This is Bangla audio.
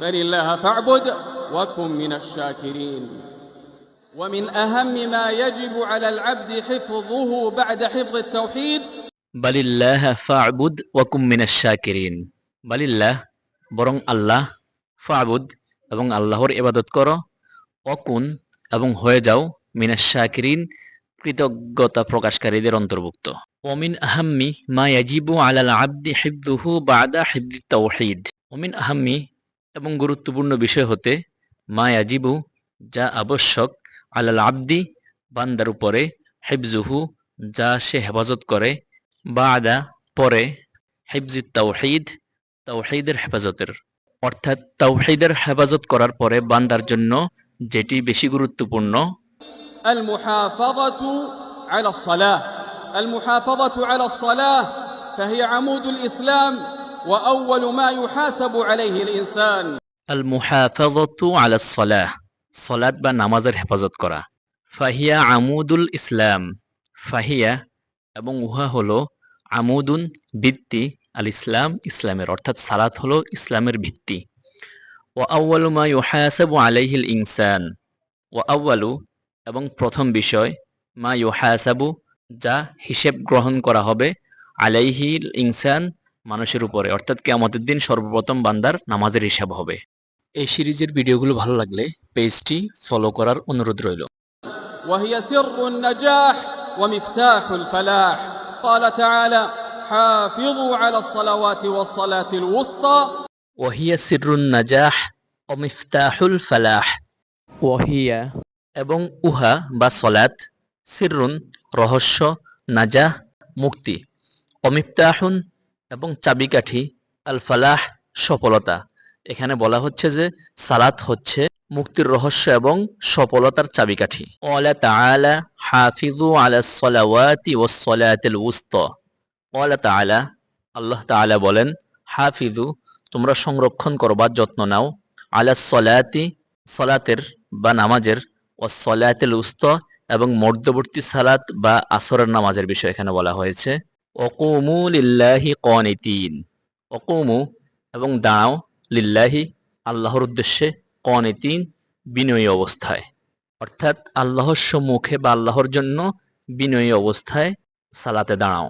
فلله فاعبد وكن من الشاكرين. ومن أهم ما يجب على العبد حفظه بعد حفظ التوحيد বালিল্লাহ ফা'বুদ ওয়া কুম মিনাশ শাকিরিন। বালিল্লাহ বরং আল্লাহ, ফা'বুদ এবং আল্লাহর ইবাদত করো, অকুন এবং হয়ে যাও, মিনাশ শাকিরিন কৃতজ্ঞতা প্রকাশকারীদের অন্তর্ভুক্ত। ওমিন আহাম্মি মা ইয়াজিবু আলাল আবদি হিফযুহু বা'দা হিফযিত তাওহীদ। ওমিন আহাম্মি এবং গুরুত্বপূর্ণ বিষয় হতে, মা ইয়াজিবু যা আবশ্যক, আলাল আবদি বান্দার উপরে, হিফযুহু যা সে হেফাজত করে, বা'দা পরে, হিফযিত তাওহীদ তাওহীদের হেফাজতের, অর্থাৎ তাওহীদের হেফাজত করার পরে বান্দার জন্য যেটি বেশি গুরুত্বপূর্ণ, المحافظة على الصلاة. المحافظة على الصلاة فهي عمود الإسلام وأول ما يحاسب عليه الإنسان. আল মুহাফাযাতু আলাস সালাহ, সালাত বা নামাজের হেফাজত করা। ফাহিয়া আমুদুল ইসলাম, ফাহিয়া এবং উহা হলো, আমুদুন ভিত্তি, আল ইসলাম ইসলামের, অর্থাৎ সালাত হলো ইসলামের ভিত্তি। ওয়া আউয়ালু মা ইউহাসাবু আলাইহিল ইনসান, ওয়া আউয়ালু এবং প্রথম বিষয়, মা ইউহাসাবু যা হিসেব গ্রহণ করা হবে, আলাইহিল ইনসান মানুষের উপরে, অর্থাৎ কিয়ামতের দিন সর্বপ্রথম বান্দার নামাজের হিসাব হবে। এই সিরিজের ভিডিওগুলো ভালো লাগলে পেজটি ফলো করার অনুরোধ রইল। وهي سر النجاح ومفتاح الفلاح. قال تعالى حافظوا على الصلوات والصلاة الوسطى. ওয়াহিয়া সিররুন নাজাহ ও মিফতাহুল ফালাহ। ওয়াহিয়া এবং উহা বা সলাত, সিররুন রহস্য, নাজাহ মুক্তি, অমিফতাহুন এবং চাবিকাঠি, আল ফালাহ সফলতা। এখানে বলা হচ্ছে যে সালাত হচ্ছে মুক্তির রহস্য এবং সফলতার চাবিকাঠি। ক্বালা তাআলা হাফিযু আলাস সালাওয়াতি ওয়াস সালাতিল উসতা। ক্বালা তাআলা আল্লাহ তাআলা বলেন, হাফিযু তোমরা সংরক্ষণ করো বা যত্ন নাও, আলাস সালাতি সালাতের বা নামাজের, ওয়াস সালাতিল উসতা এবং মধ্যবর্তী সালাত বা আসরের নামাজের বিষয় এখানে বলা হয়েছে। ওয়াকুমু লিল্লাহি কানিতিন, ওয়াকুমু এবং দাঁড়াও, লিল্লাহি আল্লাহর উদ্দেশ্যে, কানিতিন বিনয়ী অবস্থায়, অর্থাৎ আল্লাহর সম্মুখে বা আল্লাহর জন্য বিনয়ী অবস্থায় সালাতে দাঁড়াও।